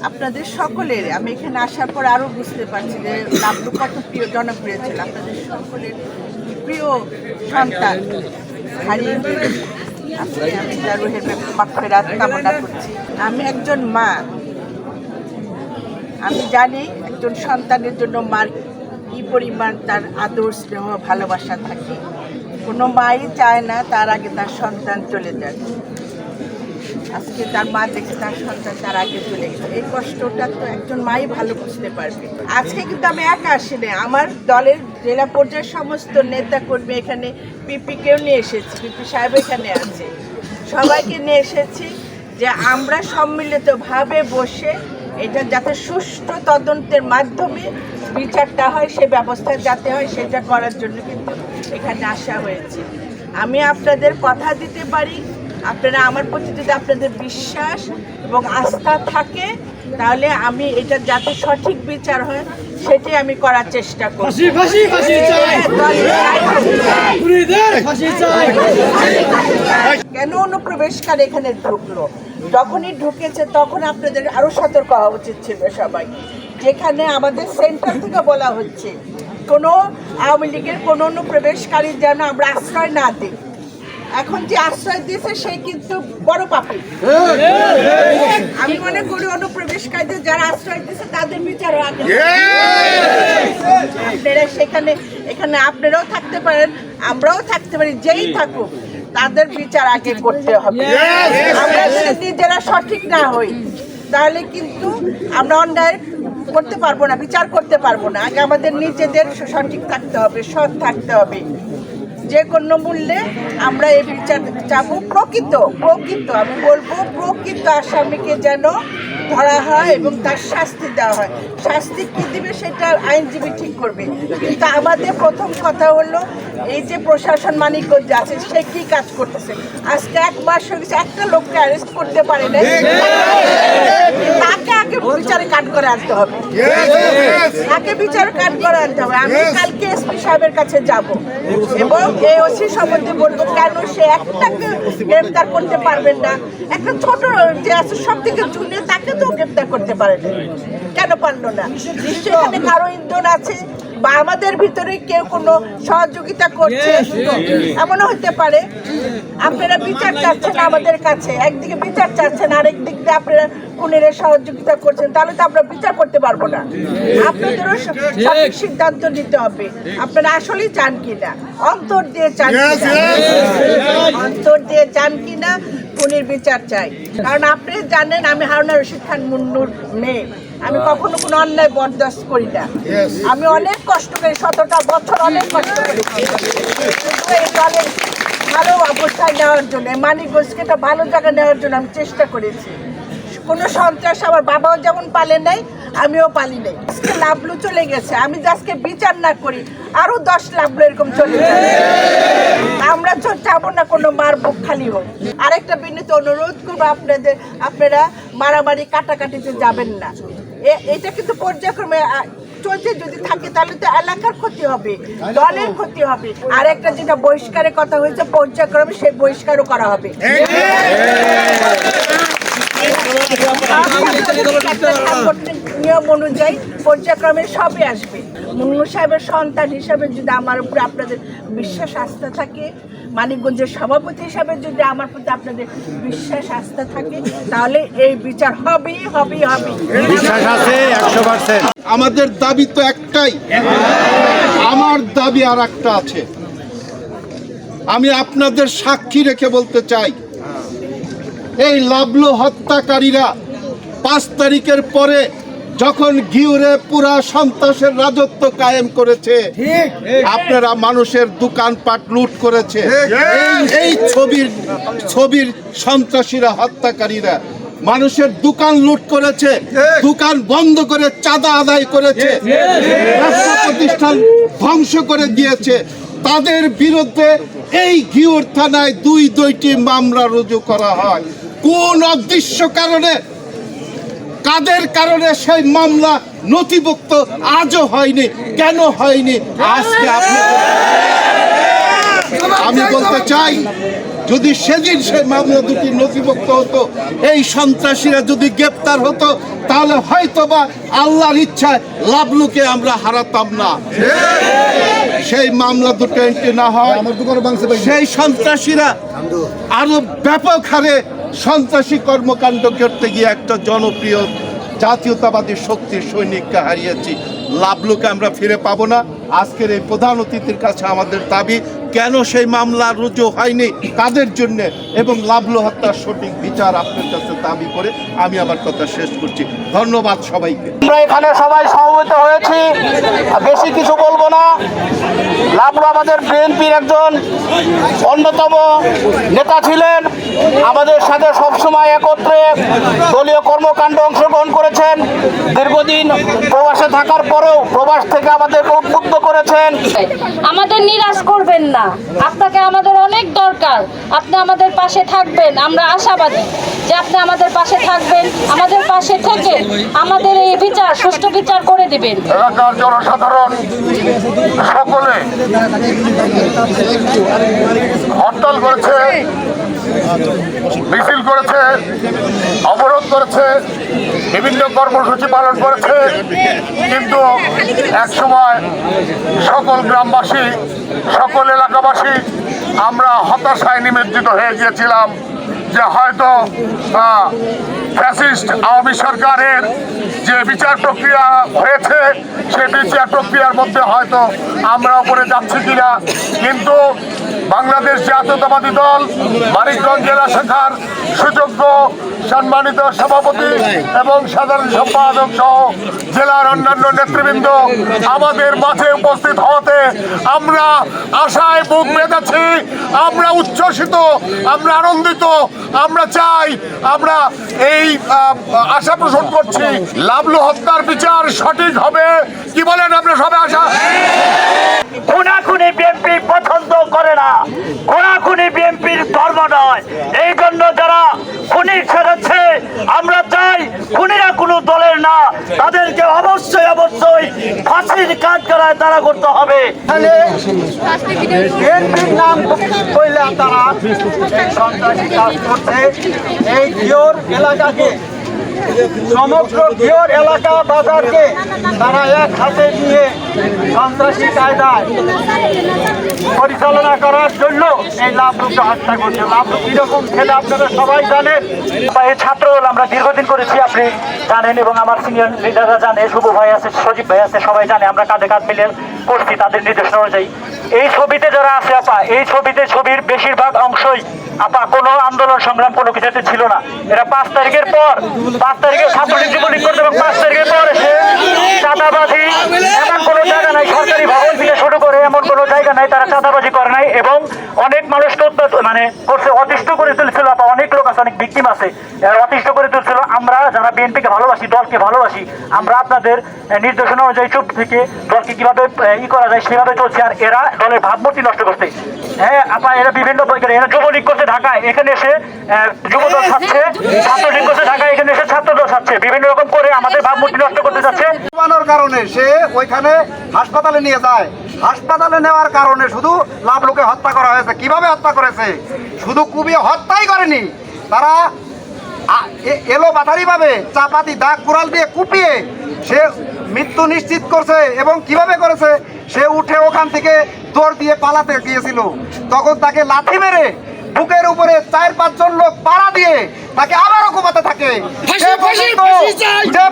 আপনাদের সকলের আমি এখানে আসার পর আরও বুঝতে পারছি যে লাবলু কত প্রিয় জনপ্রিয় ছিল। আপনাদের সকলের প্রিয় সন্তান হারিয়ে ফেলেছে। আজকে আমি তার রুহের মাগফিরাত কামনা করছি। আমি একজন মা, আমি জানি একজন সন্তানের জন্য মার কী পরিমাণ তার আদর স্নেহ ভালোবাসা থাকে। কোনো মাই চায় না তার আগে তার সন্তান চলে যায়। আজকে তার মা দেখে তার সন্তান তার আগে চলে গেছে, এই কষ্টটা তো একজন মাই ভালো বুঝতে পারবে। আজকে কিন্তু আমি একা আসিনি, আমার দলের জেলা পর্যায়ের সমস্ত নেতা কর্মী এখানে, পিপিকেও নিয়ে এসেছি, পিপি সাহেব এখানে আছে, সবাইকে নিয়ে এসেছি যে আমরা সম্মিলিতভাবে বসে এটা যাতে সুষ্ঠু তদন্তের মাধ্যমে বিচারটা হয়, সে ব্যবস্থা যাতে হয় সেটা করার জন্য কিন্তু এখানে আসা হয়েছে। আমি আপনাদের কথা দিতে পারি, আপনারা আমার প্রতি যদি আপনাদের বিশ্বাস এবং আস্থা থাকে তাহলে আমি এটা যাতে সঠিক বিচার হয় সেটাই আমি করার চেষ্টা করব। কেন অনুপ্রবেশকারী এখানে ঢুকলো? যখনই ঢুকেছে তখন আপনাদের আরো সতর্ক হওয়া উচিত ছিল সবাই। যেখানে আমাদের সেন্টার থেকে বলা হচ্ছে কোনো আওয়ামী লীগের কোনো অনুপ্রবেশকারী যেন আমরা আশ্রয় না দিই। এখন যে আশ্রয় দিয়েছে সে কিন্তু বড় পাপী। আমি মনে করি অনুপ্রবেশকারীদের যারা আশ্রয় দিয়েছে তাদের বিচার আগে। আপনারা সেখানে এখানে আপনারাও থাকতে পারেন, আমরাও থাকতে পারি, যেই থাকুক তাদের বিচার আগে করতে হবে। আমরা যদি নিজেরা সঠিক না হই তাহলে কিন্তু আমরা অন্যায় করতে পারবো না, বিচার করতে পারবো না। আগে আমাদের নিজেদের সঠিক থাকতে হবে, সৎ থাকতে হবে। যে কোনো মূল্যে আমরা এই বিচার চাবো। প্রকৃত আমি বলবো প্রকৃত আসামিকে যেন ধরা হয় এবং তার শাস্তি দেওয়া হয়। শাস্তি কী দিবে সেটা আইনজীবী ঠিক করবে, কিন্তু আমাদের প্রথম কথা হলো এই যে প্রশাসন মানিকগঞ্জ আছে সে কী কাজ করতেছে। আজকে 1 মাস হয়ে গেছে, একটা লোককে অ্যারেস্ট করতে পারে না, তাকে আগে বিচারে কাট করে আনতে হবে, তাকে বিচারে কাট করে আনতে হবে। আমি কালকে এসপি সাহেবের কাছে যাব এবং এই ওসি সম্বন্ধে বলবো কেন সে একটাকে গ্রেফতার করতে পারবেন না। একটা ছোট যে আছে সব থেকে জুনিয়র তাকে তো গ্রেফতার করতে পারে না, কেন পারলো না? নিশ্চয়ই এখানে কারো ইন্ধন আছে বা আমাদের ভিতরে কেউ কোনো সহযোগিতা করছে, এমনও হতে পারে। আপনারা বিচার চাচ্ছেন আমাদের কাছে, একদিকে বিচার চাচ্ছেন, আরেক দিক দিয়ে আপনারা খুনিরা সহযোগিতা করছেন, তাহলে তো আমরা বিচার করতে পারবো না। আপনাদেরও সঠিক সিদ্ধান্ত নিতে হবে, আপনারা আসলেই চান কিনা, অন্তর দিয়ে চান কিনা, অন্তর দিয়ে চান কিনা খুনির বিচার চাই। কারণ আপনি জানেন আমি হারুনা রশিদ খান মুন্নুর মেয়ে, আমি কখনো কোনো অন্যায় বরদাস্ত করি না। আমি অনেক কষ্ট করি, 17টা বছর অনেক কষ্ট করি এই দলের ভালো অবস্থায় নেওয়ার জন্য, মানিকগঞ্জকে একটা ভালো জায়গায় নেওয়ার জন্য আমি চেষ্টা করেছি। কোনো সন্ত্রাস আমার বাবাও যেমন পালে নাই, আমিও পালি নাই। আজকে লাবলু চলে গেছে, আমি আজকে বিচার না করি আরো 10 লাবলু এরকম চলে যাবে। আমরা চাবো না কোনো মার বুক খালি হোক। আরেকটা বিনীত অনুরোধ করবো আপনাদের, আপনারা মারামারি কাটাকাটিতে যাবেন না। এটা কিন্তু পর্যায়ক্রমে চলছে, যদি থাকে তাহলে তো এলাকার ক্ষতি হবে, দলের ক্ষতি হবে। আর একটা যেটা বহিষ্কারের কথা হয়েছে পর্যায়ক্রমে সেই বহিষ্কারও করা হবে। নিয়ম অনুযায়ী পর্যায়ক্রমে সবই আসবে। মুন্নু সাহেবের সন্তান হিসাবে যদি আমার উপরে আপনাদের বিশ্বাস আস্থা থাকে, মানিকগঞ্জের সভাপতি হিসাবে যদি আমার প্রতি আপনাদের বিশ্বাস আস্থা থাকে তাহলে এই বিচার হবেই হবে। আমাদের দাবি তো একটাই, আমার দাবি আর একটা আছে। আমি আপনাদের সাক্ষী রেখে বলতে চাই, এই লাবলু হত্যাকারীরা 5 তারিখের পরে যখন ঘিউরে পুরা সন্ত্রাসের রাজত্ব কায়েম করেছে, আপনারা মানুষের দোকানপাট লুট করেছে। এই ছবির সন্ত্রাসীরা হত্যাকারীরা মানুষের দোকান লুট করেছে, দোকান বন্ধ করে চাঁদা আদায় করেছে, ব্যবসা প্রতিষ্ঠান ধ্বংস করে দিয়েছে। তাদের বিরুদ্ধে এই ঘিউর থানায় 2টি মামলা রুজু করা হয়। কোন অদৃশ্য কারণে, কাদের কারণে সেই মামলা নথিভুক্ত আজও হয়নি? কেন হয়নি? আজকে আমি বলতে চাই যদি সেদিন সেই মামলা দুটি নথিভুক্ত হতো, এই সন্ত্রাসীরা যদি গ্রেপ্তার হতো, তাহলে হয়তোবা আল্লাহর ইচ্ছায় লাবলুকে আমরা হারাতাম না। সেই মামলা দুটো এন্ট্রি না হয় সেই সন্ত্রাসীরা আরো ব্যাপক হারে সন্ত্রাসী কর্মকাণ্ড করতে গিয়ে একটা জনপ্রিয় জাতীয়তাবাদী শক্তির সৈনিককে হারিয়েছি। লাবলুকে আমরা ফিরে পাবো না। আজকের এই প্রধান অতিথির কাছে আমাদের দাবি, কেন সেই মামলা রুজু হয়নি, কাদের জন্য, এবং লাবলু হত্যার সঠিক বিচার আপনার কাছে দাবি করে আমি আমার কথা শেষ করছি। ধন্যবাদ সবাইকে। আমরা এখানে সবাই সমবেত হয়েছি, বেশি কিছু বলবো না। লাবলু আমাদের বিএনপির একজন অন্যতম নেতা ছিলেন, আমাদের সাথে সবসময় একত্রে দলীয় কর্মকাণ্ড অংশগ্রহণ করেছেন। দীর্ঘদিন প্রবাসে থাকার পরেও প্রবাস থেকে আমাদেরকে উদ্বুদ্ধ করেছেন। আমাদের নিরাশ করবেন না, আপনাকে আমাদের অনেক দরকার, আপনি আমাদের পাশে থাকবেন। আমরা আশাবাদী যে আপনি আমাদের পাশে থাকবেন, আমাদের পাশে থেকে আমাদের এই বিচার, সুষ্ঠু বিচার করে দিবেন। এলাকার জনসাধারণ সকলে হরতাল করেছে, মিছিল করেছে, অবরোধ করেছে, বিভিন্ন কর্মসূচি পালন করেছে, কিন্তু একসময় সকল গ্রামবাসী, সকল এলাকাবাসী আমরা হতাশায় নিমজ্জিত হয়ে গিয়েছিলাম যে হয়তো ফ্যাসিস্ট আওয়ামী সরকারের যে বিচার প্রক্রিয়া হয়েছে সেই বিচার প্রক্রিয়ার মধ্যে হয়তো আমরা উপরে যাচ্ছি কিনা, কিন্তু বাংলাদেশ জাতীয়তাবাদী দল মানিকগঞ্জ জেলা শাখার সুযোগ্য সম্মানিত সভাপতি এবং সাধারণ সম্পাদক সহ জেলার অন্যান্য নেতৃবৃন্দ আমাদের মাঝে উপস্থিত হওয়াতে আমরা আশায় বুক বেঁধেছি, আমরা উচ্ছ্বসিত, আমরা আনন্দিত। আমরা চাই, আমরা এই আশা পোষণ করছি লাবলু হত্যার বিচার সঠিক হবে। কি বলেন আমরা সবাই? আশা খুনাখুনি বিএনপি পছন্দ করে না, খুনাখুনি বিএনপির ধর্ম নয়। এই জন্য যারা খুনি ছেড়েছে, আমরা চাই খুনিরা কোনো দলের না, তাদেরকে অবশ্যই অবশ্যই ফাঁসির কাজ করায় তারা করতে হবে। বিএনপির নাম কইলে তারা সন্ত্রাসী কাজ করছে। এই ঘিওর এলাকাকে, সমগ্র ঘিওর এলাকা বাজারকে তারা এক হাতে নিয়ে সন্ত্রাসী কায়দায় পরিচালনা করার জন্য এই লাবলুকে হত্যা করছে। লাবলু কিরকম ছেলে আপনারা সবাই জানেন। এই ছাত্রদল আমরা দীর্ঘদিন করেছি, আপনি জানেন, এবং আমার সিনিয়র লিডাররা জানে, শুভ ভাই আছে, সজীব ভাই আছে, সবাই জানে আমরা কাঁধে কাঁধ মিলে করছি তাদের নির্দেশনা অনুযায়ী। এই ছবিতে যারা আছে আপা, এই ছবির বেশিরভাগ অংশই আপা কোনো আন্দোলন সংগ্রাম কোনো কিছুতে ছিল না। এরা 5 তারিখের পর, 5 তারিখে ছাত্রলীগ যুবলীগ করতে এবং 5 তারিখের পর এসে চাঁদাবাজি, এমন কোনো জায়গা নাই, সরকারি ভবন থেকে শুরু করে এমন কোনো জায়গা নাই তারা চাঁদাবাজি করে নাই, এবং অনেক মানুষকে করছে, অতিষ্ঠ করে তুলছিল আপা। অনেক লোক আছে, অনেক ভিকটিম আছে, এরা অতিষ্ঠ করে তুলছিল। আমরা যারা বিএনপিকে ভালোবাসি, দলকে ভালোবাসি, আমরা আপনাদের নির্দেশনা অনুযায়ী চুপ থেকে দলকে কিভাবে করা যায় সেভাবে চলছে। আর এরা দলের ভাবমূর্তি নষ্ট করছে। হ্যাঁ আপা, এরা বিভিন্ন বইকে, এরা যুবলীগ করছে ঢাকায়, এখানে এসে যুবদল ছাড়ছে, ছাত্রলীগ করছে ঢাকায়, এখানে এসে ছাত্রদল ছাড়ছে, বিভিন্ন রকম করে আমাদের ভাবমূর্তি নষ্ট করতে যাচ্ছে। কারণে সে ওইখানে হাসপাতালে নিয়ে যায়, হাসপাতালে নেওয়ার কারণে শুধু লাবলুকে হত্যা করা হয়েছে। কিভাবে হত্যা করেছে? শুধু কুপিয়ে হত্যাই করেনি, তারা এলো বাতারি ভাবে চাপাতি দাগ কুড়াল দিয়ে কুপিয়ে সে মৃত্যু নিশ্চিত করছে। এবং কিভাবে করেছে? সে উঠে ওখান থেকে দৌড় দিয়ে পালাতে গিয়েছিল, তখন তাকে লাথি মেরে বুকের উপরে 4-5 জন লোক পাড়া দিয়ে তাকে আবারও কুপাতে থাকে। যে